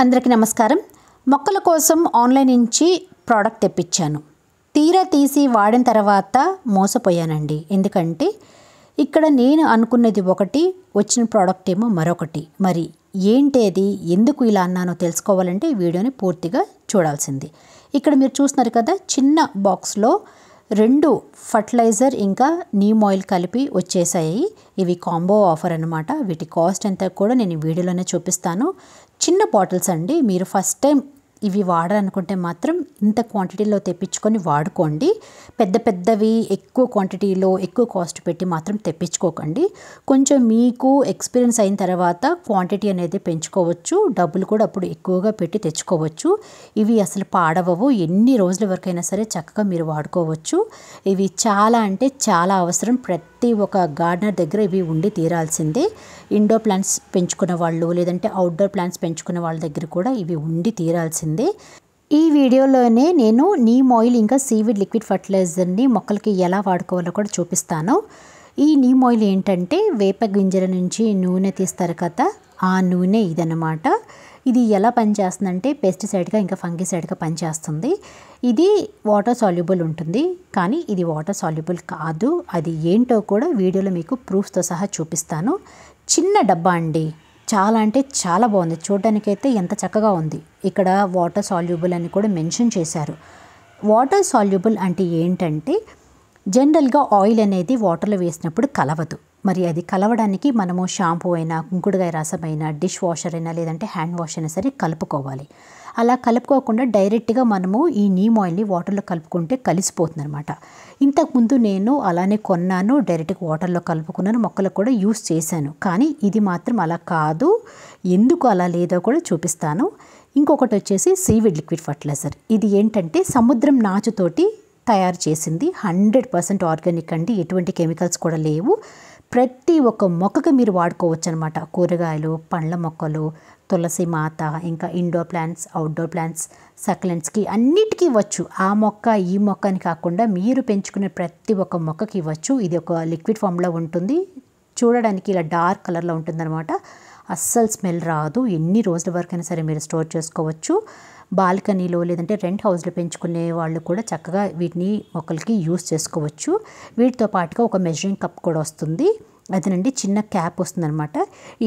అందరికీ నమస్కారం. మొక్కల కోసం ఆన్లైన్ నుంచి ప్రోడక్ట్ తెప్పించాను. తీరా తీసి వాడిన తర్వాత మోసపోయానండి. ఎందుకంటే ఇక్కడ నేను అనుకున్నది ఒకటి, వచ్చిన ప్రోడక్ట్ ఏమో మరొకటి. మరి ఏంటి అది, ఎందుకు ఇలా అన్నానో తెలుసుకోవాలంటే వీడియోని పూర్తిగా చూడాల్సింది. ఇక్కడ మీరు చూస్తున్నారు కదా, చిన్న బాక్స్లో 2 ఫర్టిలైజర్ ఇంకా నీమ్ ఆయిల్ కలిపి వచ్చేసాయి. ఇవి కాంబో ఆఫర్ అనమాట. వీటి కాస్ట్ ఎంత కూడా నేను వీడియోలోనే చూపిస్తాను. చిన్న బాటిల్స్ అండి. మీరు ఫస్ట్ టైం ఇవి వాడాలనుకుంటే మాత్రం ఇంత క్వాంటిటీలో తెప్పించుకొని వాడుకోండి. పెద్ద పెద్దవి ఎక్కువ క్వాంటిటీలో ఎక్కువ కాస్ట్ పెట్టి మాత్రం తెప్పించుకోకండి. కొంచెం మీకు ఎక్స్పీరియన్స్ అయిన తర్వాత క్వాంటిటీ అనేది పెంచుకోవచ్చు. డబ్బులు కూడా అప్పుడు ఎక్కువగా పెట్టి తెచ్చుకోవచ్చు. ఇవి అసలు పాడవవు. ఎన్ని రోజుల వరకైనా సరే చక్కగా మీరు వాడుకోవచ్చు. ఇవి చాలా అంటే చాలా అవసరం. ప్రతి ఒక్క గార్డెనర్ దగ్గర ఇవి ఉండి తీరాల్సిందే. ఇండోర్ ప్లాంట్స్ పెంచుకున్న వాళ్ళు, లేదంటే అవుట్డోర్ ప్లాంట్స్ పెంచుకున్న వాళ్ళ దగ్గర కూడా ఇవి ఉండి తీరాల్సిందే. ఈ వీడియోలోనే నేను నీమ్ ఆయిల్ ఇంకా సీవీడ్ లిక్విడ్ ఫర్టిలైజర్ని మొక్కలకి ఎలా వాడుకోవాలో కూడా చూపిస్తాను. ఈ నీమ్ ఆయిల్ ఏంటంటే వేప గింజల నుంచి నూనె తీస్తారు కదా, ఆ నూనె ఇదన్నమాట. ఇది ఎలా పనిచేస్తుందంటే పెస్టిసైడ్గా ఇంకా ఫంగిసైడ్గా పనిచేస్తుంది. ఇది వాటర్ సాల్యుబుల్ ఉంటుంది, కానీ ఇది వాటర్ సాల్యుబుల్ కాదు. అది ఏంటో కూడా వీడియోలో మీకు ప్రూఫ్స్తో సహా చూపిస్తాను. చిన్న డబ్బా అండి, చాలా అంటే చాలా బాగుంది. చూడడానికైతే ఎంత చక్కగా ఉంది. ఇక్కడ వాటర్ సాల్యుబుల్ అని కూడా మెన్షన్ చేశారు. వాటర్ సాల్యుబుల్ అంటే ఏంటంటే జనరల్గా ఆయిల్ అనేది వాటర్లో వేసినప్పుడు కలవదు. మరి అది కలవడానికి మనము షాంపూ అయినా, కుంకుడుగాయ రసం అయినా, డిష్ వాషర్ అయినా, లేదంటే హ్యాండ్ వాష్ అయినా సరే కలుపుకోవాలి. అలా కలుపుకోకుండా డైరెక్ట్గా మనము ఈ నీమ్ ఆయిల్ని వాటర్లో కలుపుకుంటే కలిసిపోతుంది అనమాట. ఇంతకుముందు నేను అలానే కొన్నాను, డైరెక్ట్గా వాటర్లో కలుపుకున్నాను, మొక్కలకు కూడా యూస్ చేశాను. కానీ ఇది మాత్రం అలా కాదు. ఎందుకు అలా లేదో కూడా చూపిస్తాను. ఇంకొకటి వచ్చేసి సీవీడ్ లిక్విడ్ ఫర్టిలైజర్. ఇది ఏంటంటే సముద్రం నాచుతోటి తయారు చేసింది. 100% ఆర్గానిక్ అండి. ఎటువంటి కెమికల్స్ కూడా లేవు. ప్రతి ఒక్క మొక్కకి మీరు వాడుకోవచ్చు అనమాట. కూరగాయలు, పండ్ల మొక్కలు, తులసి మాత, ఇంకా ఇండోర్ ప్లాంట్స్, అవుట్డోర్ ప్లాంట్స్, సక్లెంట్స్కి అన్నిటికీ ఇవ్వచ్చు. ఆ మొక్క ఈ మొక్క అని కాకుండా మీరు పెంచుకునే ప్రతి ఒక్క మొక్కకి ఇవ్వచ్చు. ఇది ఒక లిక్విడ్ ఫామ్లో ఉంటుంది. చూడడానికి ఇలా డార్క్ కలర్లో ఉంటుందన్నమాట. అస్సలు స్మెల్ రాదు. ఎన్ని రోజుల వరకైనా సరే మీరు స్టోర్ చేసుకోవచ్చు. బాల్కనీలో లేదంటే రెంట్ హౌస్లో పెంచుకునే వాళ్ళు కూడా చక్కగా వీటిని మొక్కలకి యూస్ చేసుకోవచ్చు. వీటితో పాటుగా ఒక మెజరింగ్ కప్ కూడా వస్తుంది. అదేనండి చిన్న క్యాప్ వస్తుంది అనమాట.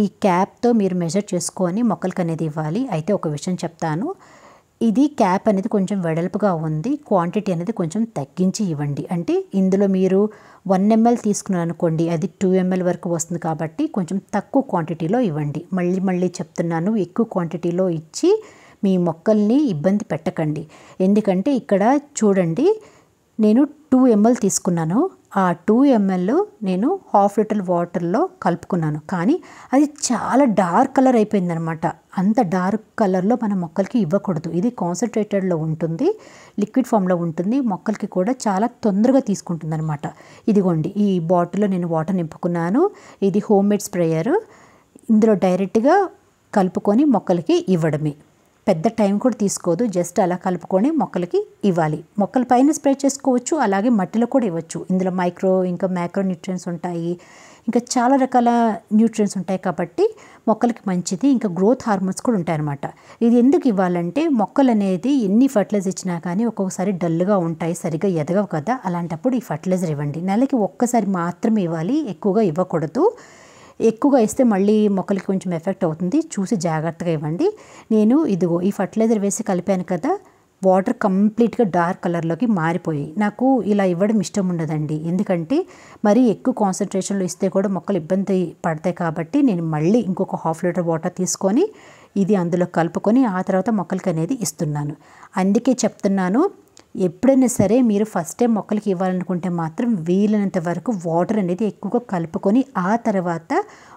ఈ క్యాప్తో మీరు మెజర్ చేసుకొని మొక్కలకి అనేది ఇవ్వాలి. అయితే ఒక విషయం చెప్తాను, ఇది క్యాప్ అనేది కొంచెం వెడల్పుగా ఉంది. క్వాంటిటీ అనేది కొంచెం తగ్గించి ఇవ్వండి. అంటే ఇందులో మీరు 1 ml తీసుకున్నారు అనుకోండి, అది 2 ml వరకు వస్తుంది. కాబట్టి కొంచెం తక్కువ క్వాంటిటీలో ఇవ్వండి. మళ్ళీ చెప్తున్నాను, ఎక్కువ క్వాంటిటీలో ఇచ్చి మీ మొక్కల్ని ఇబ్బంది పెట్టకండి. ఎందుకంటే ఇక్కడ చూడండి, నేను 2 ml తీసుకున్నాను. ఆ 2 ml నేను 1/2 లీటర్ వాటర్లో కలుపుకున్నాను. కానీ అది చాలా డార్క్ కలర్ అయిపోయిందనమాట. అంత డార్క్ కలర్లో మన మొక్కలకి ఇవ్వకూడదు. ఇది కాన్సన్ట్రేటెడ్లో ఉంటుంది, లిక్విడ్ ఫామ్లో ఉంటుంది. మొక్కలకి కూడా చాలా తొందరగా తీసుకుంటుంది అనమాట. ఇదిగోండి, ఈ బాటిల్లో నేను వాటర్ నింపుకున్నాను. ఇది హోమ్ మేడ్ స్ప్రేయర్. ఇందులో డైరెక్ట్గా కలుపుకొని మొక్కలకి ఇవ్వడమే. పెద్ద టైం కూడా తీసుకోదు. జస్ట్ అలా కలుపుకొని మొక్కలకి ఇవ్వాలి. మొక్కల పైన స్ప్రే చేసుకోవచ్చు, అలాగే మట్టిలో కూడా ఇవ్వచ్చు. ఇందులో మైక్రో ఇంకా మ్యాక్రో న్యూట్రియన్స్ ఉంటాయి, ఇంకా చాలా రకాల న్యూట్రియన్స్ ఉంటాయి. కాబట్టి మొక్కలకి మంచిది. ఇంకా గ్రోత్ హార్మోన్స్ కూడా ఉంటాయి అన్నమాట. ఇది ఎందుకు ఇవ్వాలంటే మొక్కలు అనేది ఎన్ని ఫర్టిలైజర్ ఇచ్చినా కానీ ఒక్కొక్కసారి డల్గా ఉంటాయి, సరిగ్గా ఎదగవు కదా. అలాంటప్పుడు ఈ ఫర్టిలైజర్ ఇవ్వండి. నెలకి ఒక్కసారి మాత్రమే ఇవ్వాలి, ఎక్కువగా ఇవ్వకూడదు. ఎక్కువగా ఇస్తే మళ్ళీ మొక్కలకి కొంచెం ఎఫెక్ట్ అవుతుంది. చూసి జాగ్రత్తగా ఇవ్వండి. నేను ఇదిగో ఈ ఫర్టిలైజర్ వేసి కలిపాను కదా, వాటర్ కంప్లీట్గా డార్క్ కలర్లోకి మారిపోయాయి. నాకు ఇలా ఇవ్వడం ఇష్టం ఉండదండి. ఎందుకంటే మరీ ఎక్కువ కాన్సన్ట్రేషన్లో ఇస్తే కూడా మొక్కలు ఇబ్బంది పడతాయి. కాబట్టి నేను మళ్ళీ ఇంకొక 1/2 లీటర్ వాటర్ తీసుకొని ఇది అందులో కలుపుకొని ఆ తర్వాత మొక్కలకి అనేది ఇస్తున్నాను. అందుకే చెప్తున్నాను, ఎప్పుడైనా సరే మీరు ఫస్ట్ టైం మొక్కలకి ఇవ్వాలనుకుంటే మాత్రం వీలైనంత వరకు వాటర్ అనేది ఎక్కువగా కలుపుకొని ఆ తర్వాత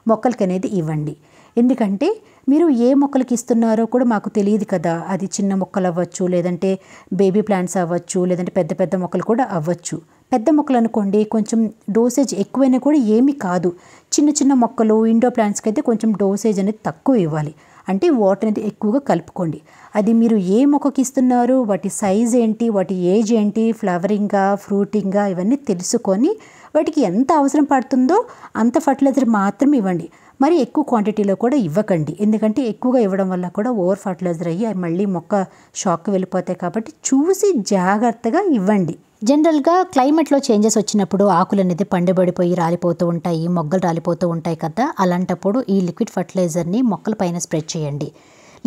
మొక్కలకి అనేది ఇవ్వండి. ఎందుకంటే మీరు ఏ మొక్కలకి ఇస్తున్నారో కూడా మాకు తెలియదు కదా. అది చిన్న మొక్కలు అవ్వచ్చు, లేదంటే బేబీ ప్లాంట్స్ అవ్వచ్చు, లేదంటే పెద్ద పెద్ద మొక్కలు కూడా అవ్వచ్చు. పెద్ద మొక్కలు అనుకోండి, కొంచెం డోసేజ్ ఎక్కువైనా కూడా ఏమీ కాదు. చిన్న చిన్న మొక్కలు, ఇండోర్ ప్లాంట్స్కి అయితే కొంచెం డోసేజ్ అనేది తక్కువ ఇవ్వాలి. అంటే వాటర్ అనేది ఎక్కువగా కలుపుకోండి. అది మీరు ఏ మొక్కకి ఇస్తున్నారు, వాటి సైజ్ ఏంటి, వాటి ఏజ్ ఏంటి, ఫ్లవరింగా, ఫ్రూటింగా, ఇవన్నీ తెలుసుకొని వాటికి ఎంత అవసరం పడుతుందో అంత ఫర్టిలైజర్ మాత్రం ఇవ్వండి. మరి ఎక్కువ క్వాంటిటీలో కూడా ఇవ్వకండి, ఎందుకంటే ఎక్కువగా ఇవ్వడం వల్ల కూడా ఓవర్ ఫర్టిలైజర్ అయ్యి మళ్ళీ మొక్క షాక్కి వెళ్ళిపోతాయి. కాబట్టి చూసి జాగ్రత్తగా ఇవ్వండి. జనరల్గా క్లైమేట్లో చేంజెస్ వచ్చినప్పుడు ఆకులు అనేది పండుబడిపోయి రాలిపోతూ ఉంటాయి, మొగ్గలు రాలిపోతూ ఉంటాయి కదా. అలాంటప్పుడు ఈ లిక్విడ్ ఫర్టిలైజర్ని మొక్కల పైన స్ప్రెడ్ చేయండి.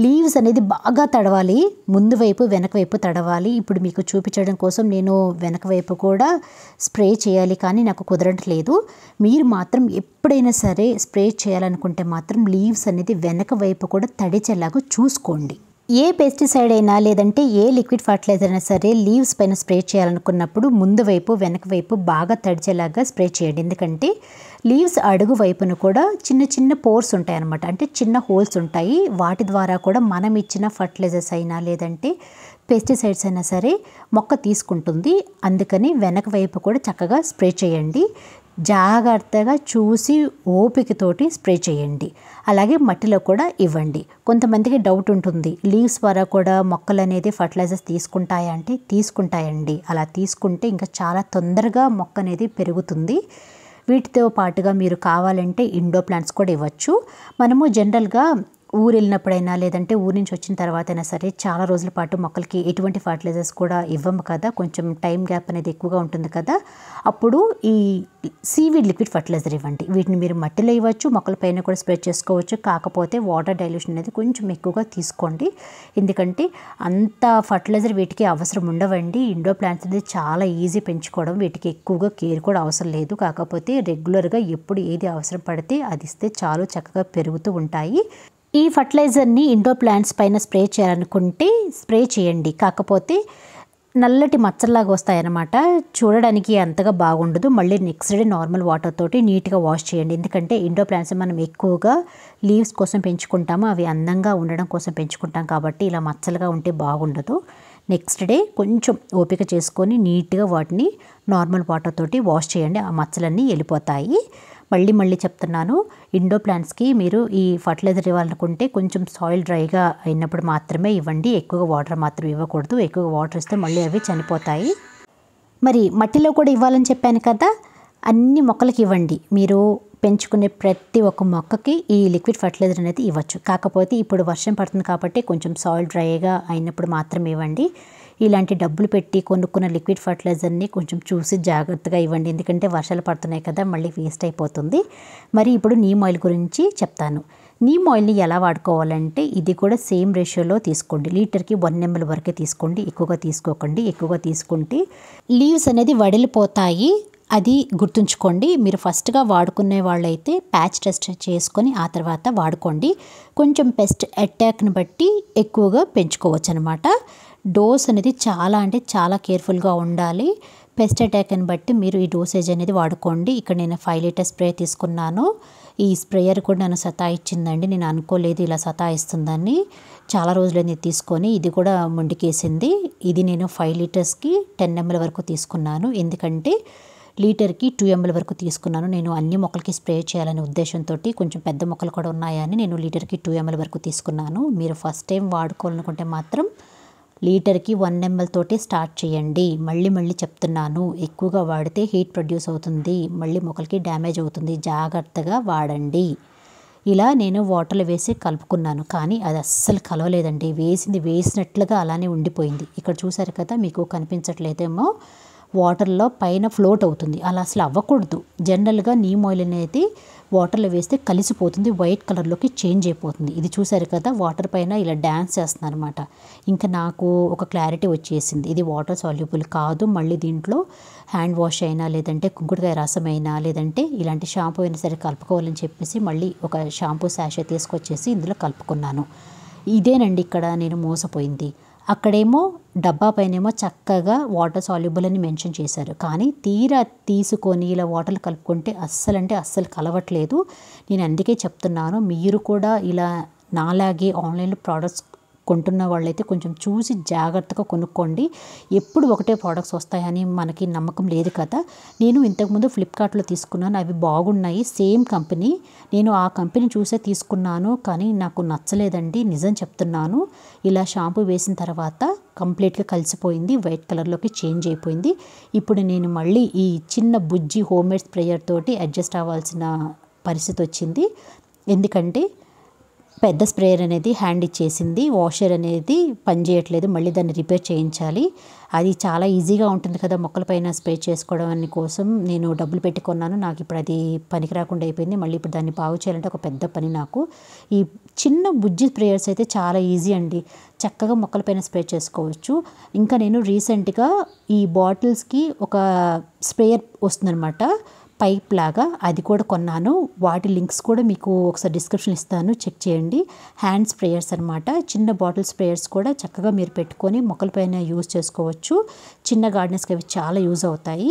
లీవ్స్ అనేది బాగా తడవాలి, ముందు వైపు వెనక వైపు తడవాలి. ఇప్పుడు మీకు చూపించడం కోసం నేను వెనక వైపు కూడా స్ప్రే చేయాలి, కానీ నాకు కుదరట్లేదు. మీరు మాత్రం ఎప్పుడైనా సరే స్ప్రే చేయాలనుకుంటే మాత్రం లీవ్స్ అనేది వెనక వైపు కూడా తడిచేలాగా చూసుకోండి. ఏ పెస్టిసైడ్ అయినా లేదంటే ఏ లిక్విడ్ ఫర్టిలైజర్ అయినా సరే లీవ్స్ పైన స్ప్రే చేయాలనుకున్నప్పుడు ముందు వైపు వెనక వైపు బాగా తడిచేలాగా స్ప్రే చేయండి. ఎందుకంటే లీవ్స్ అడుగు వైపును కూడా చిన్న చిన్న పోర్స్ ఉంటాయి అన్నమాట, అంటే చిన్న హోల్స్ ఉంటాయి. వాటి ద్వారా కూడా మనం ఇచ్చిన ఫర్టిలైజర్స్ అయినా లేదంటే పెస్టిసైడ్స్ అయినా సరే మొక్క తీసుకుంటుంది. అందుకని వెనక వైపు కూడా చక్కగా స్ప్రే చేయండి. జాగ్రత్తగా చూసి ఓపికతోటి స్ప్రే చేయండి. అలాగే మట్టిలో కూడా ఇవ్వండి. కొంతమందికి డౌట్ ఉంటుంది, లీవ్స్ ద్వారా కూడా మొక్కలు అనేది ఫర్టిలైజర్స్ తీసుకుంటాయా అంటే తీసుకుంటాయండి. అలా తీసుకుంటే ఇంకా చాలా తొందరగా మొక్క అనేది పెరుగుతుంది. వీటితో పాటుగా మీరు కావాలంటే ఇండోర్ ప్లాంట్స్ కూడా ఇవ్వచ్చు. మనము జనరల్గా ఊరు వెళ్ళినప్పుడైనా లేదంటే ఊరి నుంచి వచ్చిన తర్వాత అయినా సరే చాలా రోజుల పాటు మొక్కలకి ఎటువంటి ఫర్టిలైజర్స్ కూడా ఇవ్వము కదా, కొంచెం టైం గ్యాప్ అనేది ఎక్కువగా ఉంటుంది కదా. అప్పుడు ఈ సీవీడ్ లిక్విడ్ ఫర్టిలైజర్ ఇవ్వండి. వీటిని మీరు మట్టిలో ఇవ్వచ్చు, మొక్కల పైన కూడా స్ప్రెడ్ చేసుకోవచ్చు. కాకపోతే వాటర్ డైల్యూషన్ అనేది కొంచెం ఎక్కువగా తీసుకోండి, ఎందుకంటే అంత ఫర్టిలైజర్ వీటికి అవసరం ఉండవండి. ఇండోర్ ప్లాంట్స్ అనేది చాలా ఈజీ పెంచుకోవడం, వీటికి ఎక్కువగా కేర్ కూడా అవసరం లేదు. కాకపోతే రెగ్యులర్గా ఎప్పుడు ఏది అవసరం పడితే అది ఇస్తే చాలు, చక్కగా పెరుగుతూ ఉంటాయి. ఈ ఫర్టిలైజర్ని ఇండోర్ ప్లాంట్స్ పైన స్ప్రే చేయాలనుకుంటే స్ప్రే చేయండి. కాకపోతే నల్లటి మచ్చల్లాగా వస్తాయన్నమాట, చూడడానికి అంతగా బాగుండదు. మళ్ళీ నెక్స్ట్ డే నార్మల్ వాటర్ తోటి నీట్గా వాష్ చేయండి. ఎందుకంటే ఇండోర్ ప్లాంట్స్ మనం ఎక్కువగా లీవ్స్ కోసం పెంచుకుంటాము, అవి అందంగా ఉండడం కోసం పెంచుకుంటాం. కాబట్టి ఇలా మచ్చలుగా ఉంటే బాగుండదు. నెక్స్ట్ డే కొంచెం ఓపిక చేసుకొని నీట్గా వాటిని నార్మల్ వాటర్ తోటి వాష్ చేయండి, ఆ మచ్చలన్నీ వెళ్ళిపోతాయి. మళ్ళీ చెప్తున్నాను, ఇండోర్ ప్లాంట్స్కి మీరు ఈ ఫర్టిలైజర్ ఇవ్వాలనుకుంటే కొంచెం సాయిల్ డ్రైగా అయినప్పుడు మాత్రమే ఇవ్వండి. ఎక్కువగా వాటర్ మాత్రం ఇవ్వకూడదు. ఎక్కువగా వాటర్ ఇస్తే మళ్ళీ అవి చనిపోతాయి. మరి మట్టిలో కూడా ఇవ్వాలని చెప్పాను కదా, అన్ని మొక్కలకి ఇవ్వండి. మీరు పెంచుకునే ప్రతి ఒక్క మొక్కకి ఈ లిక్విడ్ ఫర్టిలైజర్ అనేది ఇవ్వచ్చు. కాకపోతే ఇప్పుడు వర్షం పడుతుంది కాబట్టి కొంచెం సాయిల్ డ్రైగా అయినప్పుడు మాత్రం ఇవ్వండి. ఇలాంటి డబ్బులు పెట్టి కొనుక్కున్న లిక్విడ్ ఫర్టిలైజర్ని కొంచెం చూసి జాగ్రత్తగా ఇవ్వండి, ఎందుకంటే వర్షాలు పడుతున్నాయి కదా, మళ్ళీ వేస్ట్ అయిపోతుంది. మరి ఇప్పుడు నీమ్ ఆయిల్ గురించి చెప్తాను. నీమ్ ఆయిల్ని ఎలా వాడుకోవాలంటే ఇది కూడా సేమ్ రేషియోలో తీసుకోండి. లీటర్కి 1 ml వరకే తీసుకోండి, ఎక్కువగా తీసుకోకండి. ఎక్కువగా తీసుకుంటే లీవ్స్ అనేది వడిలిపోతాయి, అది గుర్తుంచుకోండి. మీరు ఫస్ట్గా వాడుకునే వాళ్ళైతే ప్యాచ్ టెస్ట్ చేసుకొని ఆ తర్వాత వాడుకోండి. కొంచెం పెస్ట్ అటాక్ని బట్టి ఎక్కువగా పెంచుకోవచ్చు అనమాట. డోస్ అనేది చాలా అంటే చాలా కేర్ఫుల్గా ఉండాలి. పెస్ట్ అటాక్ని బట్టి మీరు ఈ డోసేజ్ అనేది వాడుకోండి. ఇక్కడ నేను 5 లీటర్ స్ప్రే తీసుకున్నాను. ఈ స్ప్రేయర్ కూడా నన్ను సతాయిచ్చిందండి, నేను అనుకోలేదు ఇలా సతాయిస్తుందని. చాలా రోజులైంది తీసుకొని, ఇది కూడా మొండికేసింది. ఇది నేను 5 లీటర్స్కి 10 ml వరకు తీసుకున్నాను, ఎందుకంటే లీటర్కి 2 ml వరకు తీసుకున్నాను. నేను అన్ని మొక్కలకి స్ప్రే చేయాలనే ఉద్దేశంతో, కొంచెం పెద్ద మొక్కలు కూడా ఉన్నాయని నేను లీటర్కి 2 ml వరకు తీసుకున్నాను. మీరు ఫస్ట్ టైం వాడుకోవాలనుకుంటే మాత్రం లీటర్కి 1 ml తోటి స్టార్ట్ చేయండి. మళ్ళీ చెప్తున్నాను, ఎక్కువగా వాడితే హీట్ ప్రొడ్యూస్ అవుతుంది, మళ్ళీ మొక్కలకి డ్యామేజ్ అవుతుంది. జాగ్రత్తగా వాడండి. ఇలా నేను వాటర్లో వేసి కలుపుకున్నాను, కానీ అది అస్సలు కలవలేదండి. వేసినట్లుగా అలానే ఉండిపోయింది. ఇక్కడ చూసారు కదా, మీకు కనిపించట్లేదేమో, వాటర్లో పైన ఫ్లోట్ అవుతుంది. అలా అసలు అవ్వకూడదు. జనరల్గా నీమ్ ఆయిల్ అనేది వాటర్లో వేస్తే కలిసిపోతుంది, వైట్ కలర్లోకి చేంజ్ అయిపోతుంది. ఇది చూసారు కదా, వాటర్ పైన ఇలా డ్యాన్స్ చేస్తుంది అనమాట. ఇంకా నాకు ఒక క్లారిటీ వచ్చేసింది, ఇది వాటర్ సాల్యుబుల్ కాదు. మళ్ళీ దీంట్లో హ్యాండ్ వాష్ అయినా లేదంటే కుంకుడుకాయ రసం అయినా లేదంటే ఇలాంటి షాంపూ అయినా సరే కలుపుకోవాలని చెప్పేసి మళ్ళీ ఒక షాంపూ శాషే తీసుకొచ్చేసి ఇందులో కలుపుకున్నాను. ఇదేనండి ఇక్కడ నేను మోసపోయింది. అక్కడేమో డబ్బా పైనేమో చక్కగా వాటర్ సాల్యుబుల్ అని మెన్షన్ చేశారు, కానీ తీరా తీసుకొని ఇలా వాటర్లు కలుపుకుంటే అస్సలు కలవట్లేదు. నేను అందుకే చెప్తున్నాను, మీరు కూడా ఇలా నాలాగే ఆన్లైన్లో ప్రోడక్ట్స్ కొంటున్న వాళ్ళైతే కొంచెం చూసి జాగ్రత్తగా కొనుక్కోండి. ఎప్పుడు ఒకటే ప్రోడక్ట్స్ వస్తాయని మనకి నమ్మకం లేదు కదా. నేను ఇంతకుముందు ఫ్లిప్కార్ట్లో తీసుకున్నాను, అవి బాగున్నాయి, సేమ్ కంపెనీ. నేను ఆ కంపెనీ చూసే తీసుకున్నాను, కానీ నాకు నచ్చలేదండి, నిజం చెప్తున్నాను. ఇలా షాంపూ వేసిన తర్వాత కంప్లీట్గా కలిసిపోయింది, వైట్ కలర్లోకి చేంజ్ అయిపోయింది. ఇప్పుడు నేను మళ్ళీ ఈ చిన్న బుజ్జి హోమ్మేడ్ స్ప్రేయర్ తోటి అడ్జస్ట్ అవ్వాల్సిన పరిస్థితి వచ్చింది. ఎందుకంటే పెద్ద స్ప్రేయర్ అనేది హ్యాండ్ ఇచ్చేసింది, వాషర్ అనేది పనిచేయట్లేదు, మళ్ళీ దాన్ని రిపేర్ చేయించాలి. అది చాలా ఈజీగా ఉంటుంది కదా మొక్కలపైన స్ప్రే చేసుకోవడం అని కోసం నేను డబ్బులు పెట్టి కొన్నాను. నాకు ఇప్పుడు అది పనికి రాకుండా అయిపోయింది. మళ్ళీ ఇప్పుడు దాన్ని బాగు చేయాలంటే ఒక పెద్ద పని నాకు. ఈ చిన్న బుజ్జి స్ప్రేయర్స్ అయితే చాలా ఈజీ అండి, చక్కగా మొక్కలపైన స్ప్రే చేసుకోవచ్చు. ఇంకా నేను రీసెంట్గా ఈ బాటిల్స్కి ఒక స్ప్రేయర్ వస్తుందన్నమాట, పైప్ లాగా, అది కూడా కొన్నాను. వాటి లింక్స్ కూడా మీకు ఒకసారి డిస్క్రిప్షన్ ఇస్తాను, చెక్ చేయండి. హ్యాండ్ స్ప్రేయర్స్ అనమాట, చిన్న బాటిల్ స్ప్రేయర్స్ కూడా చక్కగా మీరు పెట్టుకొని మొక్కలపైన యూజ్ చేసుకోవచ్చు. చిన్న గార్డెన్స్కి అవి చాలా యూజ్ అవుతాయి.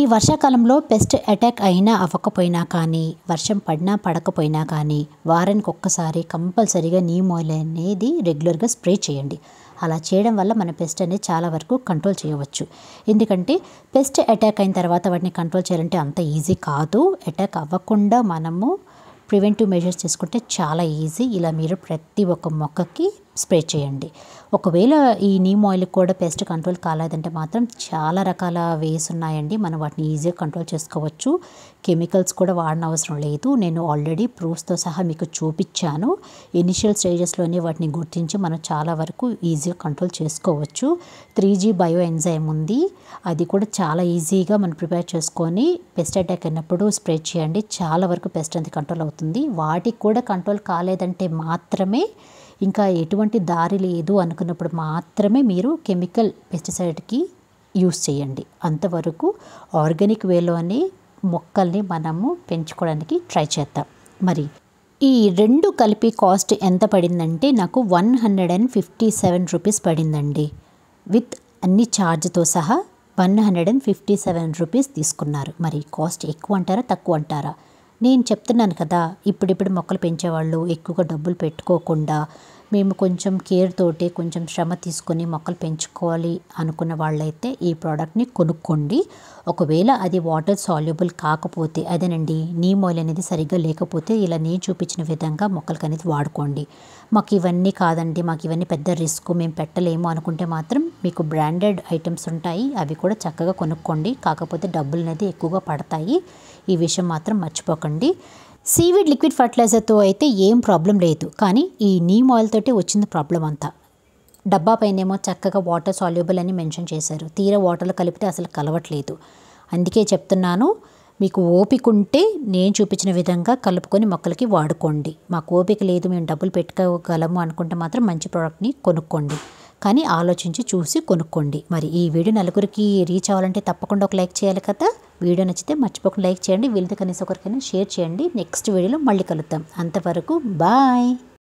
ఈ వర్షాకాలంలో పెస్ట్ అటాక్ అయినా అవ్వకపోయినా కానీ, వర్షం పడినా పడకపోయినా కానీ, వారానికి ఒక్కసారి కంపల్సరీగా నీమ్ ఆయిల్ అనేది రెగ్యులర్గా స్ప్రే చేయండి. అలా చేయడం వల్ల మన పెస్ట్ అనేది చాలా వరకు కంట్రోల్ చేయవచ్చు. ఎందుకంటే పెస్ట్ అటాక్ అయిన తర్వాత వాటిని కంట్రోల్ చేయాలంటే అంత ఈజీ కాదు. అటాక్ అవ్వకుండా మనము ప్రివెంటివ్ మెజర్స్ తీసుకుంటే చాలా ఈజీ. ఇలా మీరు ప్రతి ఒక్క మొక్కకి స్ప్రే చేయండి. ఒకవేళ ఈ నీమ్ ఆయిల్ కూడా పెస్ట్ కంట్రోల్ కాలేదంటే మాత్రం చాలా రకాల వేస్ ఉన్నాయండి, మనం వాటిని ఈజీగా కంట్రోల్ చేసుకోవచ్చు. కెమికల్స్ కూడా వాడనవసరం అవసరం లేదు. నేను ఆల్రెడీ ప్రూఫ్స్తో సహా మీకు చూపించాను. ఇనిషియల్ స్టేజెస్లోనే వాటిని గుర్తించి మనం చాలా వరకు ఈజీగా కంట్రోల్ చేసుకోవచ్చు. 3G బయో ఎంజైమ్ ఉంది, అది కూడా చాలా ఈజీగా మనం ప్రిపేర్ చేసుకొని పెస్ట్ అటాక్ అయినప్పుడు స్ప్రే చేయండి. చాలా వరకు పెస్ట్ అనేది కంట్రోల్ అవుతుంది. వాటికి కూడా కంట్రోల్ కాలేదంటే మాత్రమే, ఇంకా ఎటువంటి దారి లేదు అనుకున్నప్పుడు మాత్రమే మీరు కెమికల్ పెస్టిసైడ్కి యూస్ చేయండి. అంతవరకు ఆర్గానిక్ వేలోనే మొక్కల్ని మనము పెంచుకోవడానికి ట్రై చేద్దాం. మరి ఈ రెండు కలిపి కాస్ట్ ఎంత పడిందంటే నాకు 157 రూపీస్ పడిందండి. విత్ అన్ని ఛార్జ్తో సహా 157 రూపీస్ తీసుకున్నారు. మరి కాస్ట్ ఎక్కువ అంటారా తక్కువ అంటారా? నేను చెప్తున్నాను కదా, ఇప్పుడిప్పుడు మొక్కలు పెంచేవాళ్ళు ఎక్కువగా డబ్బులు పెట్టుకోకుండా మేము కొంచెం కేర్ తోటి కొంచెం శ్రమ తీసుకొని మొక్కలు పెంచుకోవాలి అనుకున్న వాళ్ళైతే ఈ ప్రోడక్ట్ని కొనుక్కోండి. ఒకవేళ అది వాటర్ సాల్యుబుల్ కాకపోతే, అదేనండి నీమ్ ఆయిల్ అనేది సరిగ్గా లేకపోతే ఇలా నేను చూపించిన విధంగా మొక్కలకి అనేది వాడుకోండి. మాకు ఇవన్నీ కాదండి, మాకు ఇవన్నీ పెద్ద రిస్క్, మేము పెట్టలేము అనుకుంటే మాత్రం మీకు బ్రాండెడ్ ఐటమ్స్ ఉంటాయి, అవి కూడా చక్కగా కొనుక్కోండి. కాకపోతే డబ్బులు అనేది ఎక్కువగా పడతాయి, ఈ విషయం మాత్రం మర్చిపోకండి. సీవీడ్ లిక్విడ్ ఫర్టిలైజర్తో అయితే ఏం ప్రాబ్లం లేదు, కానీ ఈ నీమ్ ఆయిల్ తోటి వచ్చింది ప్రాబ్లం అంతా. డబ్బా పైనేమో చక్కగా వాటర్ సాల్యుబుల్ అని మెన్షన్ చేశారు, తీరా వాటర్లో కలిపితే అసలు కలవట్లేదు. అందుకే చెప్తున్నాను, మీకు ఓపిక ఉంటే నేను చూపించిన విధంగా కలుపుకొని మొక్కలకి వాడుకోండి. మాకు ఓపిక లేదు, మేము డబ్బులు పెట్టుకోగలము అనుకుంటే మాత్రం మంచి ప్రోడక్ట్ని కొనుక్కోండి, కానీ ఆలోచించి చూసి కొనుక్కోండి. మరి ఈ వీడియో నలుగురికి రీచ్ అవ్వాలంటే తప్పకుండా ఒక లైక్ చేయాలి కదా. వీడియో నచ్చితే మర్చిపోకుండా లైక్ చేయండి, వీళ్ళతో కనీసం ఒకరికైనా షేర్ చేయండి. నెక్స్ట్ వీడియోలో మళ్ళీ కలుద్దాం. అంతవరకు బాయ్.